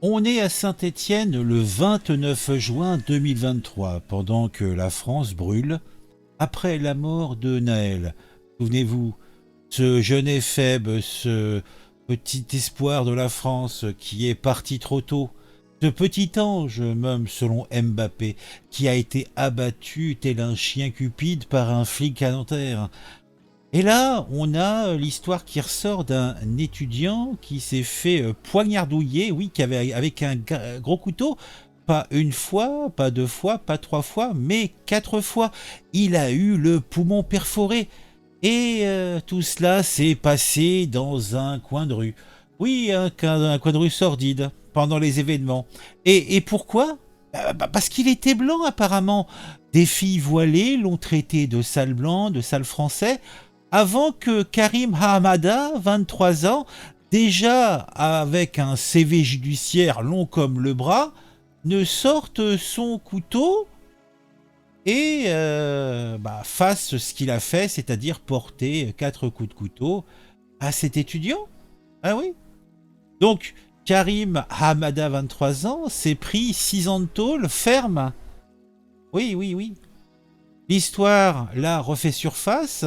On est à Saint-Étienne le 29 juin 2023, pendant que la France brûle, après la mort de Naël. Souvenez-vous, ce jeune éphèbe, ce petit espoir de la France qui est parti trop tôt, ce petit ange, même selon Mbappé, qui a été abattu tel un chien cupide par un flic à Nanterre. Et là, on a l'histoire qui ressort d'un étudiant qui s'est fait poignardouiller, oui, avec un gros couteau, pas une fois, pas deux fois, pas trois fois, mais quatre fois. Il a eu le poumon perforé. Et tout cela s'est passé dans un coin de rue. Oui, un coin de rue sordide, pendant les événements. Et pourquoi? Parce qu'il était blanc apparemment. Des filles voilées l'ont traité de sale blanc, de sale français, avant que Karim Hamada, 23 ans, déjà avec un CV judiciaire long comme le bras, ne sorte son couteau et fasse ce qu'il a fait, c'est-à-dire porter 4 coups de couteau à cet étudiant. Ah oui. Donc, Karim Hamada, 23 ans, s'est pris 6 ans de tôle ferme. Oui, oui, oui. L'histoire, là, refait surface.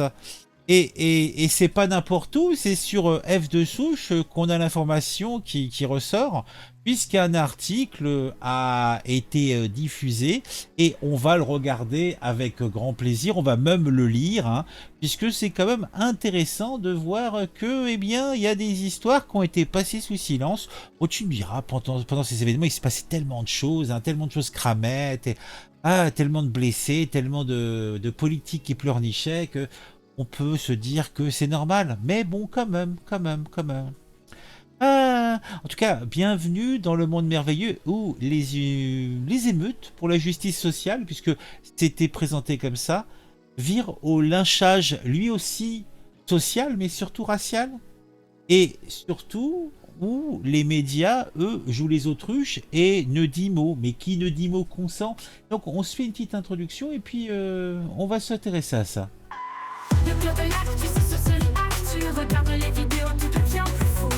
Et c'est pas n'importe où, c'est sur F de souche qu'on a l'information qui ressort, puisqu'un article a été diffusé et on va le regarder avec grand plaisir, on va même le lire, hein, puisque c'est quand même intéressant de voir que, eh bien, il y a des histoires qui ont été passées sous silence. Oh, tu me diras, pendant ces événements, il s'est passé tellement de choses, hein, tellement de choses cramettes, tellement de blessés, tellement de politiques qui pleurnichaient que on peut se dire que c'est normal, mais bon, quand même. En tout cas, bienvenue dans le monde merveilleux où les émeutes pour la justice sociale, puisque c'était présenté comme ça, virent au lynchage lui aussi social, mais surtout racial, et surtout où les médias, eux, jouent les autruches et ne disent mot, mais qui ne dit mot consent. Donc on se fait une petite introduction et puis on va s'intéresser à ça. Le club de l'actu, c'est sur Actu. Regarde les vidéos, tout devient plus fou.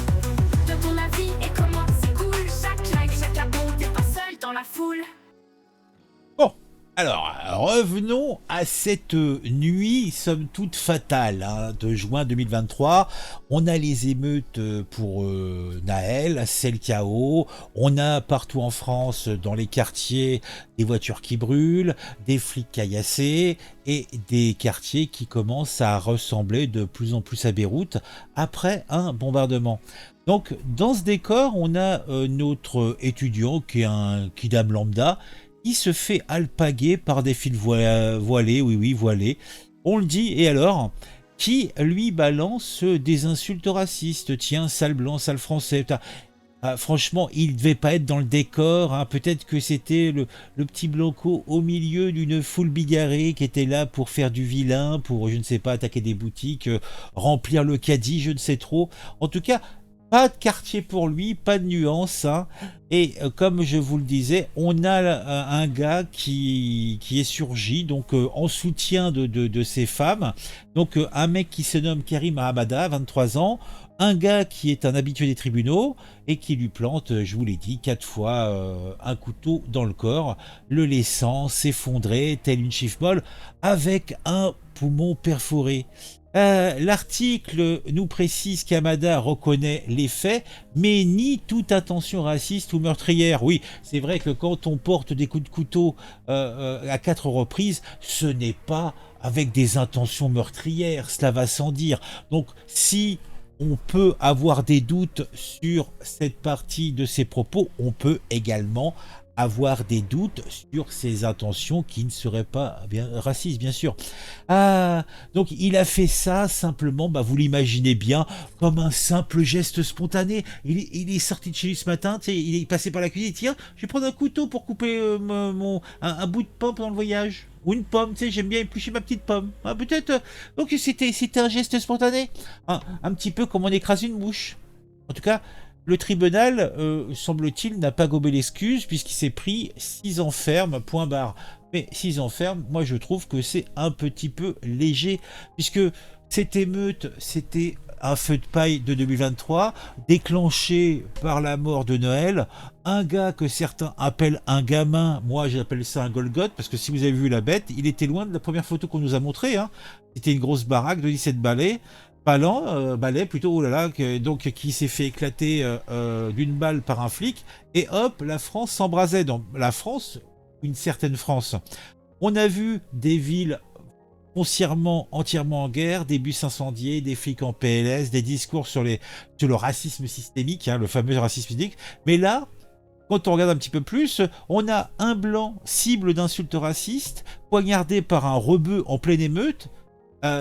De ton avis et comment c'est cool. Chaque like, chaque abon, t'es pas seul dans la foule. Bon, alors revenons à cette nuit somme toute fatale, hein, de juin 2023. On a les émeutes pour Naël, c'est le chaos. On a partout en France, dans les quartiers, des voitures qui brûlent, des flics caillassés et des quartiers qui commencent à ressembler de plus en plus à Beyrouth après un bombardement. Donc dans ce décor, on a notre étudiant qui est un kidam lambda, qui se fait alpaguer par des fils voilés, oui, oui, voilés. On le dit, et alors, qui lui balance des insultes racistes. Tiens, sale blanc, sale français. Franchement, il devait pas être dans le décor, hein. Peut-être que c'était le petit Blanco au milieu d'une foule bigarrée qui était là pour faire du vilain, pour, je ne sais pas, attaquer des boutiques, remplir le caddie, je ne sais trop. En tout cas, pas de quartier pour lui, pas de nuance, hein. Et comme je vous le disais, on a un gars qui est surgi, donc en soutien de ces femmes. Donc un mec qui se nomme Karim Hamada, 23 ans, un gars qui est un habitué des tribunaux et qui lui plante, je vous l'ai dit, 4 fois un couteau dans le corps, le laissant s'effondrer tel une chiffre-molle avec un poumon perforé. L'article nous précise qu'Hamada reconnaît les faits, mais nie toute intention raciste ou meurtrière. Oui, c'est vrai que quand on porte des coups de couteau à 4 reprises, ce n'est pas avec des intentions meurtrières, cela va sans dire. Donc si on peut avoir des doutes sur cette partie de ses propos, on peut également avoir des doutes sur ses intentions qui ne seraient pas bien racistes, bien sûr. Donc il a fait ça simplement, vous l'imaginez bien, comme un simple geste spontané. Il est sorti de chez lui ce matin, il est passé par la cuisine, tiens, je vais prendre un couteau pour couper un bout de pomme pendant le voyage. Ou une pomme, j'aime bien éplucher ma petite pomme. Peut-être, donc c'était un geste spontané. Un petit peu comme on écrase une mouche. En tout cas, le tribunal, semble-t-il, n'a pas gobé l'excuse puisqu'il s'est pris 6 ans ferme, point barre. Mais 6 ans ferme, moi je trouve que c'est un petit peu léger, puisque cette émeute, c'était un feu de paille de 2023, déclenché par la mort de Noël. Un gars que certains appellent un gamin, moi j'appelle ça un Golgoth, parce que si vous avez vu la bête, il était loin de la première photo qu'on nous a montrée. Hein. C'était une grosse baraque de 17 balais. Balai plutôt, oh là là, donc qui s'est fait éclater d'une balle par un flic, et hop, la France s'embrasait. Dans la France, une certaine France. On a vu des villes foncièrement, entièrement en guerre, des bus incendiés, des flics en PLS, des discours sur le racisme systémique, hein, le fameux racisme systémique. Mais là, quand on regarde un petit peu plus, on a un blanc cible d'insultes racistes, poignardé par un rebeu en pleine émeute.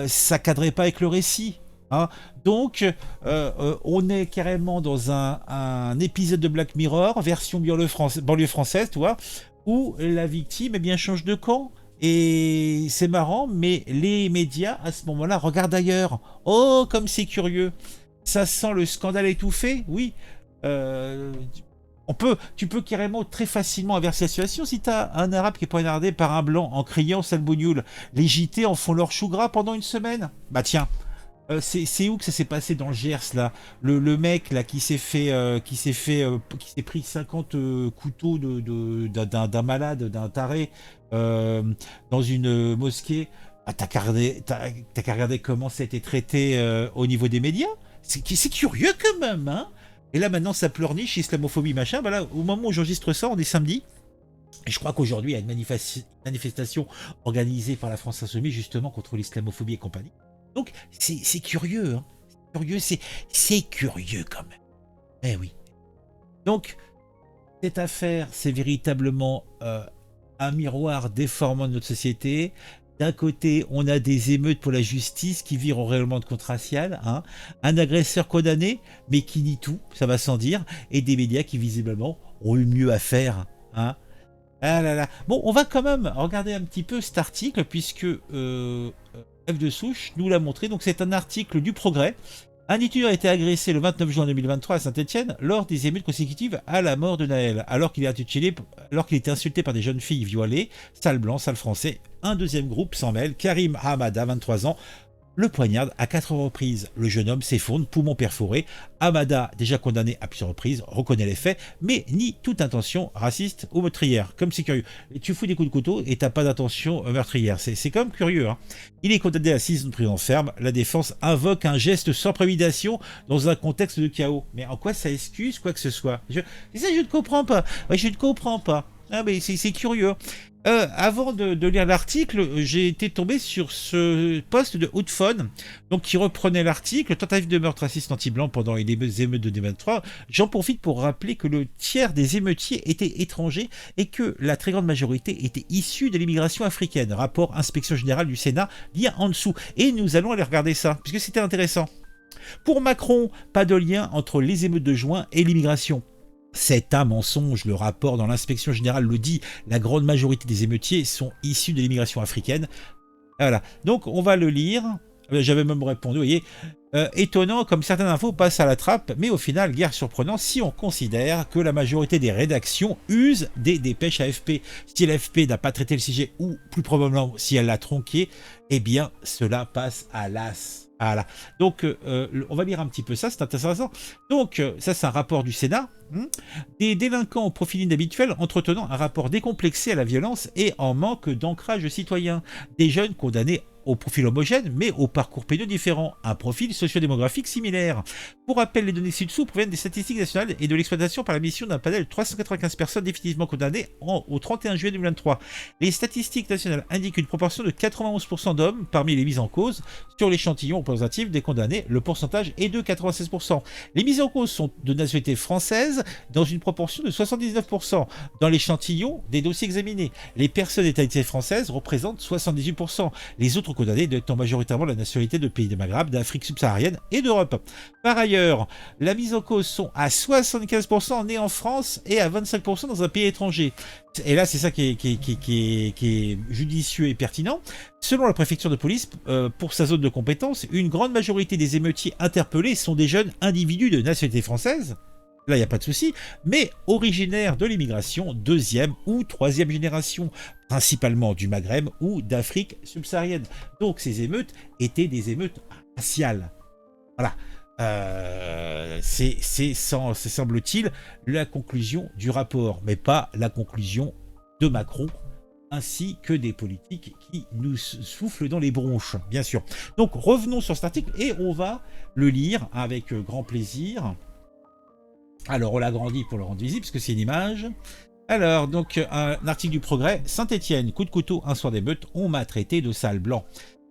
Ça cadrait pas avec le récit. Hein. Donc, on est carrément dans un épisode de Black Mirror, version banlieue française, tu vois, où la victime eh bien, change de camp. Et c'est marrant, mais les médias, à ce moment-là, regardent ailleurs. Oh, comme c'est curieux. Ça sent le scandale étouffé, oui. Tu peux carrément très facilement inverser la situation si tu as un arabe qui est poignardé par un blanc en criant sale bougnoule. Les JT en font leur chou gras pendant une semaine. Bah tiens, c'est où que ça s'est passé dans le Gers là, le mec là qui s'est pris 50 couteaux d'un malade, d'un taré dans une mosquée. Ah, t'as qu'à regarder comment ça a été traité au niveau des médias. C'est curieux quand même, hein. Et là maintenant ça pleurniche, islamophobie machin. Bah là, au moment où j'enregistre ça, on est samedi. Et je crois qu'aujourd'hui il y a une manifestation organisée par la France Insoumise justement contre l'islamophobie et compagnie. Donc c'est curieux, hein. C'est curieux quand même. Eh oui. Donc cette affaire, c'est véritablement un miroir déformant de notre société. D'un côté, on a des émeutes pour la justice qui virent au règlement de compte racial, hein, un agresseur condamné, mais qui nie tout, ça va sans dire, et des médias qui visiblement ont eu mieux à faire. Hein. Ah là là. Bon, on va quand même regarder un petit peu cet article, puisque F de Souche nous l'a montré. Donc c'est un article du Progrès. Un étudiant a été agressé le 29 juin 2023 à Saint-Étienne lors des émeutes consécutives à la mort de Naël, alors qu'il était insulté par des jeunes filles violées, sale blanc, sale français. Un deuxième groupe s'en mêle, Karim Hamada, 23 ans, le poignarde à 4 reprises. Le jeune homme s'effondre, poumon perforé. Hamada, déjà condamné à plusieurs reprises, reconnaît les faits, mais nie toute intention raciste ou meurtrière. Comme c'est curieux. Tu fous des coups de couteau et t'as pas d'intention meurtrière. C'est quand même curieux. Hein. Il est condamné à 6 ans de prison ferme. La défense invoque un geste sans préméditation dans un contexte de chaos. Mais en quoi ça excuse quoi que ce soit? Je ne comprends pas. Ouais, je ne comprends pas. Ah mais c'est curieux. Avant de lire l'article, j'ai été tombé sur ce post de Outphone, donc qui reprenait l'article tentative de meurtre raciste anti-blanc pendant les émeutes de 2023. J'en profite pour rappeler que le tiers des émeutiers étaient étrangers et que la très grande majorité était issue de l'immigration africaine. Rapport inspection générale du Sénat, lien en dessous. Et nous allons aller regarder ça, puisque c'était intéressant. Pour Macron, pas de lien entre les émeutes de juin et l'immigration. C'est un mensonge, le rapport dans l'inspection générale le dit, la grande majorité des émeutiers sont issus de l'immigration africaine. Voilà, donc on va le lire, j'avais même répondu, vous voyez, étonnant comme certaines infos passent à la trappe, mais au final, guère surprenant si on considère que la majorité des rédactions usent des dépêches AFP. Si l'AFP n'a pas traité le sujet, ou plus probablement si elle l'a tronqué, eh bien cela passe à l'as. Voilà. Donc, on va lire un petit peu ça, c'est intéressant. Donc, ça, c'est un rapport du Sénat. Des délinquants au profil inhabituel entretenant un rapport décomplexé à la violence et en manque d'ancrage citoyen. Des jeunes condamnés au profil homogène, mais au parcours pénal différent, un profil sociodémographique similaire. Pour rappel, les données ci-dessous proviennent des statistiques nationales et de l'exploitation par la mission d'un panel de 395 personnes définitivement condamnées au 31 juillet 2023. Les statistiques nationales indiquent une proportion de 91% d'hommes parmi les mises en cause. Sur l'échantillon représentatif des condamnés, le pourcentage est de 96%. Les mises en cause sont de nationalité française dans une proportion de 79%. Dans l'échantillon des dossiers examinés, les personnes d'état française représentent 78%. Les autres condamnés étant majoritairement la nationalité de pays de Maghreb, d'Afrique subsaharienne et d'Europe. Par ailleurs, la mise en cause sont à 75% nés en France et à 25% dans un pays étranger. Et là, c'est ça qui est judicieux et pertinent. Selon la préfecture de police, pour sa zone de compétence, une grande majorité des émeutiers interpellés sont des jeunes individus de nationalité française. Là, il n'y a pas de souci, mais originaires de l'immigration deuxième ou troisième génération, principalement du Maghreb ou d'Afrique subsaharienne. Donc ces émeutes étaient des émeutes raciales. Voilà. C'est semble-t-il la conclusion du rapport, mais pas la conclusion de Macron, ainsi que des politiques qui nous soufflent dans les bronches, bien sûr. Donc revenons sur cet article et on va le lire avec grand plaisir. Alors on l'agrandit pour le rendre visible, parce que c'est une image. Alors, donc, un article du Progrès. Saint-Étienne, coup de couteau, un soir d'émeute, on m'a traité de sale blanc.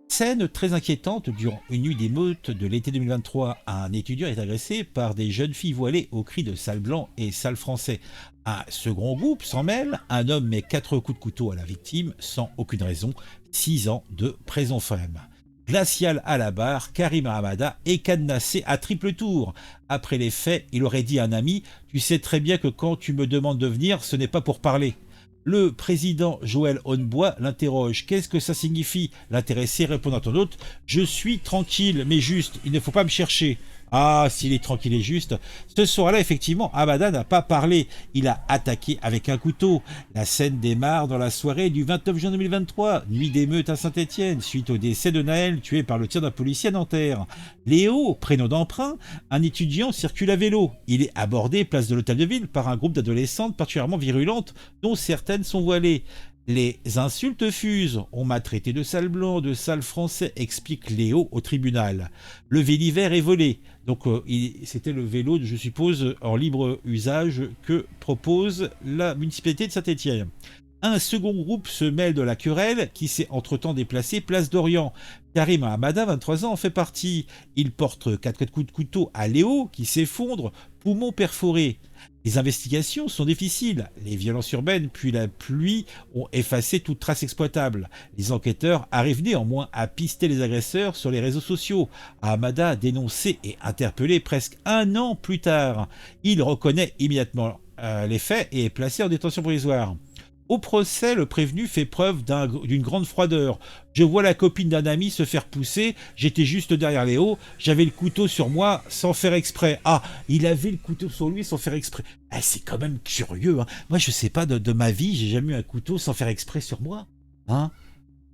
Scène très inquiétante durant une nuit d'émeute de l'été 2023. Un étudiant est agressé par des jeunes filles voilées aux cris de sale blanc et sale français. Un second groupe s'en mêle. Un homme met 4 coups de couteau à la victime sans aucune raison. 6 ans de prison ferme. Glacial à la barre, Karim Hamada est cadenassé à triple tour. Après les faits, il aurait dit à un ami « Tu sais très bien que quand tu me demandes de venir, ce n'est pas pour parler ». Le président Joël Honbois l'interroge. Qu'est-ce que ça signifie? L'intéressé répond à ton hôte. Je suis tranquille, mais juste, il ne faut pas me chercher. Ah, s'il est tranquille et juste. Ce soir-là, effectivement, Hamada n'a pas parlé. Il a attaqué avec un couteau. La scène démarre dans la soirée du 29 juin 2023. Nuit d'émeute à Saint-Étienne, suite au décès de Naël, tué par le tir d'un policier à Nanterre. Léo, prénom d'emprunt, un étudiant circule à vélo. Il est abordé, place de l'Hôtel de Ville, par un groupe d'adolescentes particulièrement virulentes, dont certaines sont voilées. Les insultes fusent. On m'a traité de sale blanc, de sale français, explique Léo au tribunal. Le Véliver est volé. Donc c'était le vélo, je suppose, en libre usage que propose la municipalité de Saint-Étienne. Un second groupe se mêle de la querelle qui s'est entre-temps déplacé place d'Orient. Karim Hamada, 23 ans, en fait partie. Il porte 4 coups de couteau à Léo qui s'effondre, poumon perforé. Les investigations sont difficiles. Les violences urbaines puis la pluie ont effacé toute trace exploitable. Les enquêteurs arrivent néanmoins à pister les agresseurs sur les réseaux sociaux. Hamada dénoncé et interpellé presque 1 an plus tard. Il reconnaît immédiatement les faits et est placé en détention provisoire. Au procès, le prévenu fait preuve d'une grande froideur. Je vois la copine d'un ami se faire pousser, j'étais juste derrière Léo, j'avais le couteau sur moi sans faire exprès. Ah, il avait le couteau sur lui sans faire exprès. Ah, c'est quand même curieux, hein. Moi, je sais pas, de ma vie, j'ai jamais eu un couteau sans faire exprès sur moi. Hein,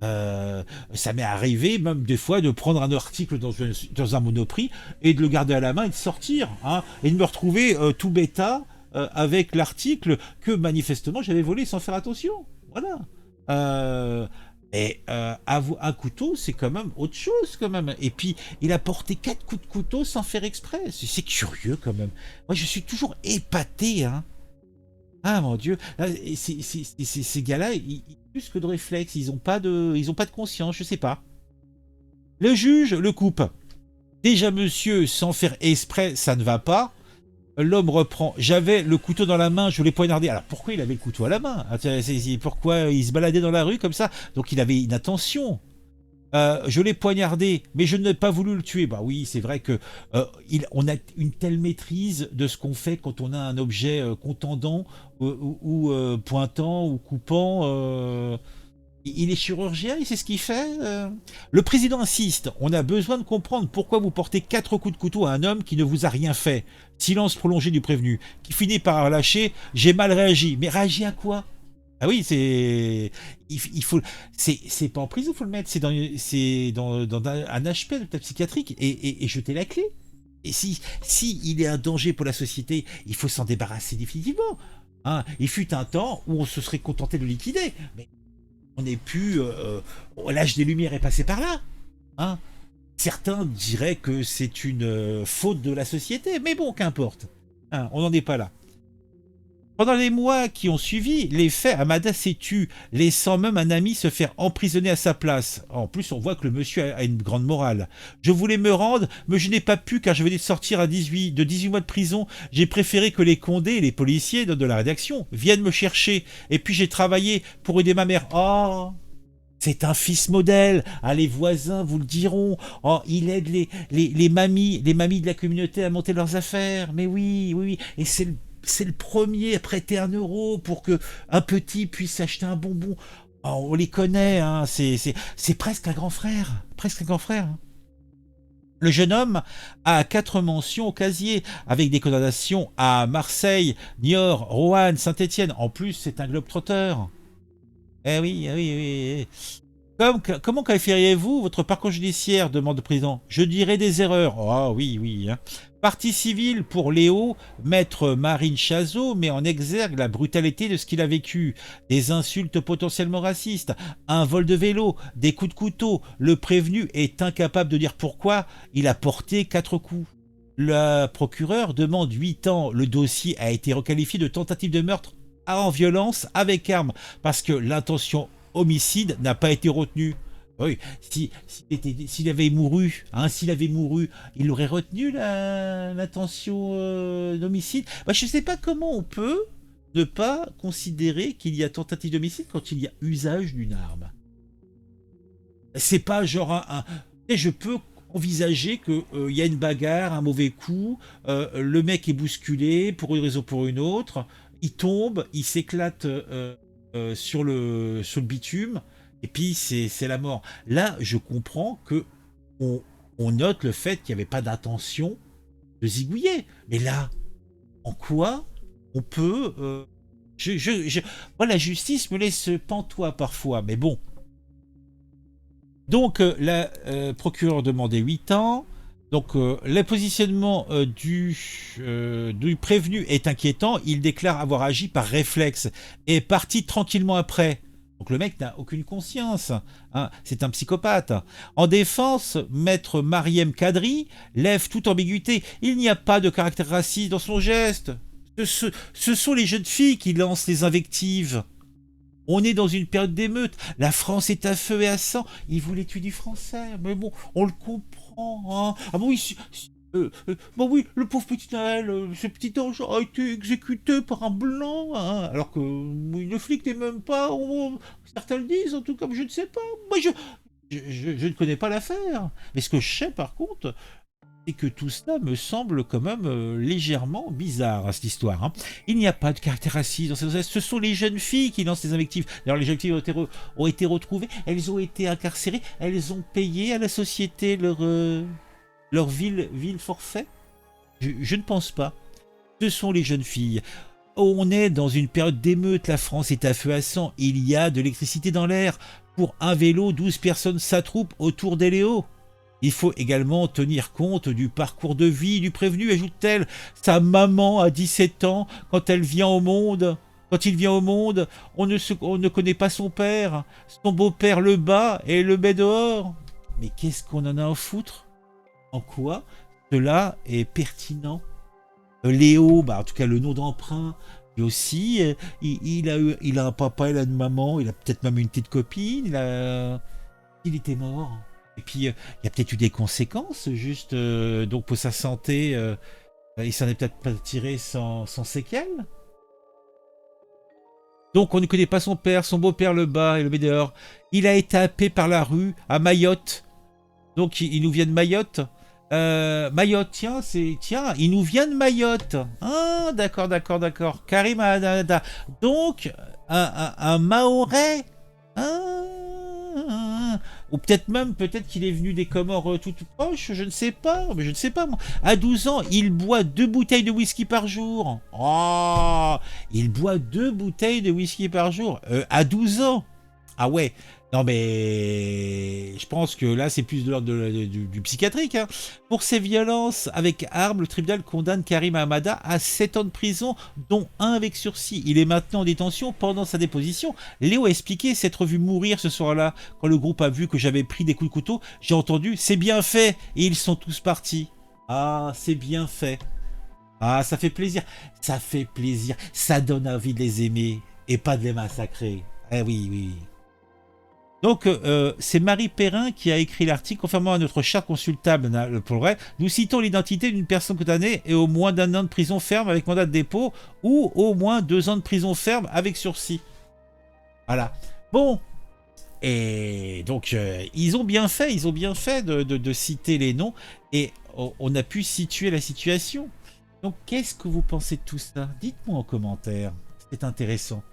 ça m'est arrivé même des fois de prendre un article dans un Monoprix et de le garder à la main et de sortir. Hein, et de me retrouver tout bêta avec l'article que manifestement j'avais volé sans faire attention. Voilà. Un couteau, c'est quand même autre chose quand même. Et puis, il a porté 4 coups de couteau sans faire exprès. C'est curieux quand même. Moi, je suis toujours épaté. Hein. Ah mon Dieu. Ces gars-là, ils plus que de réflexes. Ils ont pas de conscience, je sais pas. Le juge le coupe. Déjà, monsieur, sans faire exprès, ça ne va pas. L'homme reprend. J'avais le couteau dans la main, je voulais poignarder. Alors pourquoi il avait le couteau à la main? Pourquoi il se baladait dans la rue comme ça? Donc il avait une intention. Je l'ai poignardé, mais je n'ai pas voulu le tuer. Bah oui, c'est vrai que on a une telle maîtrise de ce qu'on fait quand on a un objet contendant ou pointant ou coupant. Il est chirurgien, il sait ce qu'il fait. Le président insiste. On a besoin de comprendre pourquoi vous portez 4 coups de couteau à un homme qui ne vous a rien fait. Silence prolongé du prévenu, qui finit par lâcher. J'ai mal réagi. Mais réagi à quoi? Ah oui, il faut. C'est pas en prison, il faut le mettre. C'est dans un HP de psychiatrique et jeter la clé. Et si il est un danger pour la société, il faut s'en débarrasser définitivement. Hein, il fut un temps où on se serait contenté de liquider. Mais on n'est plus... l'âge des Lumières est passé par là. Hein, certains diraient que c'est une faute de la société, mais bon, qu'importe. Hein, on n'en est pas là. Pendant les mois qui ont suivi les faits, Hamada s'est tu, laissant même un ami se faire emprisonner à sa place. En plus, on voit que le monsieur a une grande morale. Je voulais me rendre, mais je n'ai pas pu car je venais de sortir de 18 mois de prison. J'ai préféré que les Condés et les policiers de la rédaction viennent me chercher. Et puis j'ai travaillé pour aider ma mère. Oh, c'est un fils modèle. Ah, les voisins vous le diront. Oh, il aide les mamies de la communauté à monter leurs affaires. Mais oui. Et c'est le premier à prêter 1 euro pour que un petit puisse acheter un bonbon. Oh, on les connaît, hein. C'est presque un grand frère. Hein. Le jeune homme a 4 mentions au casier, avec des condamnations à Marseille, Niort, Roanne, Saint-Étienne. En plus, c'est un globe-trotteur. Eh oui. Comment qualifieriez-vous votre parcours judiciaire, demande le président. Je dirais des erreurs. Ah oui, oui. Hein. Partie civile pour Léo, maître Marine Chazot met en exergue la brutalité de ce qu'il a vécu. Des insultes potentiellement racistes, un vol de vélo, des coups de couteau. Le prévenu est incapable de dire pourquoi il a porté 4 coups. La procureure demande 8 ans. Le dossier a été requalifié de tentative de meurtre en violence avec arme parce que l'intention homicide n'a pas été retenu. Oui, s'il avait mouru, hein, il aurait retenu l'intention d'homicide. Bah, je ne sais pas comment on peut ne pas considérer qu'il y a tentative d'homicide quand il y a usage d'une arme. C'est pas genre je peux envisager qu'il y a une bagarre, un mauvais coup, le mec est bousculé pour une raison ou pour une autre, il tombe, il s'éclate sur le bitume, et puis c'est la mort. Là, je comprends que on note le fait qu'il n'y avait pas d'intention de zigouiller. Mais là, en quoi on peut... moi, la justice me laisse pantois parfois, mais bon. Donc, la procureure demandait 8 ans. Donc, le positionnement du prévenu est inquiétant. Il déclare avoir agi par réflexe et est parti tranquillement après. Donc, le mec n'a aucune conscience. Hein, c'est un psychopathe. En défense, maître Mariem Kadri lève toute ambiguïté. Il n'y a pas de caractère raciste dans son geste. Ce sont les jeunes filles qui lancent les invectives. On est dans une période d'émeute. La France est à feu et à sang. Ils voulaient tuer du français. Mais bon, on le comprend. Hein. Ah bon, bon oui, le pauvre petit Naël, ce petit ange a été exécuté par un blanc. Hein, alors que le flic n'est même pas... certains le disent, en tout cas, je ne sais pas. Moi, je ne connais pas l'affaire. Mais ce que je sais, par contre... et que tout cela me semble quand même légèrement bizarre, cette histoire. Hein. Il n'y a pas de caractère raciste dans ces gestes. Ce sont les jeunes filles qui lancent les invectives. D'ailleurs, les jeunes filles ont été retrouvées, elles ont été incarcérées, elles ont payé à la société leur vil forfait. Je ne pense pas. Ce sont les jeunes filles. On est dans une période d'émeute, la France est à feu à sang, il y a de l'électricité dans l'air. Pour un vélo, 12 personnes s'attroupent autour des Léo. Il faut également tenir compte du parcours de vie du prévenu, ajoute-t-elle. Sa maman a 17 ans quand il vient au monde, on ne connaît pas son père. Son beau-père le bat et le met dehors. Mais qu'est-ce qu'on en a à foutre? En quoi cela est pertinent? Léo, en tout cas le nom d'emprunt, lui aussi, il a un papa, il a une maman, il a peut-être même une petite copine, il était mort. Et puis, il y a peut-être eu des conséquences, juste donc pour sa santé, il s'en est peut-être pas tiré sans séquelles. Donc, on ne connaît pas son père, son beau-père le bat et le met dehors. Il a été happé par la rue à Mayotte. Donc, il nous vient de Mayotte. Mayotte, tiens, il nous vient de Mayotte. Ah, d'accord. Karim Adada. Donc, un Mahorais. Ou peut-être qu'il est venu des Comores toutes proches, je ne sais pas, moi. À 12 ans, il boit 2 bouteilles de whisky par jour. Oh, il boit 2 bouteilles de whisky par jour. À 12 ans. Ah ouais. Non mais je pense que là c'est plus de l'ordre du psychiatrique. Hein. Pour ces violences avec armes, le tribunal condamne Karim Hamada à 7 ans de prison, dont 1 avec sursis. Il est maintenant en détention pendant sa déposition. Léo a expliqué s'être vu mourir ce soir-là. Quand le groupe a vu que j'avais pris des coups de couteau, j'ai entendu « c'est bien fait » et ils sont tous partis. Ah, c'est bien fait. Ah, ça fait plaisir. Ça fait plaisir. Ça donne envie de les aimer et pas de les massacrer. Eh oui. Donc, c'est Marie Perrin qui a écrit l'article. Conformément à notre charte consultable pour le vrai, nous citons l'identité d'une personne condamnée et au moins d'1 an de prison ferme avec mandat de dépôt ou au moins 2 ans de prison ferme avec sursis. Voilà. Bon. Et donc, ils ont bien fait de citer les noms et on a pu situer la situation. Donc, qu'est-ce que vous pensez de tout ça? Dites-moi en commentaire. C'est intéressant.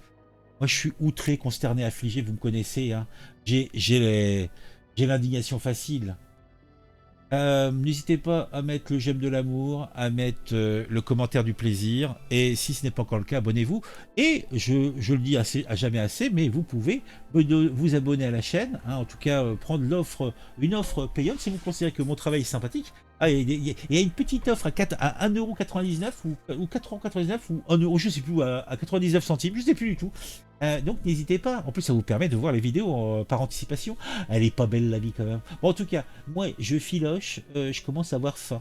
Moi, je suis outré, consterné, affligé, vous me connaissez. Hein. J'ai l'indignation facile. N'hésitez pas à mettre le j'aime de l'amour, à mettre le commentaire du plaisir, et si ce n'est pas encore le cas, abonnez-vous. Et je le dis à jamais assez, mais vous pouvez vous abonner à la chaîne, hein, en tout cas prendre une offre payante si vous considérez que mon travail est sympathique. Ah, il y a une petite offre à 1,99€ ou 4,99€ ou 1€, je sais plus, à 99 centimes, je sais plus du tout. Donc n'hésitez pas, en plus ça vous permet de voir les vidéos par anticipation. Elle est pas belle la vie quand même. Bon, en tout cas, moi je filoche, je commence à avoir faim.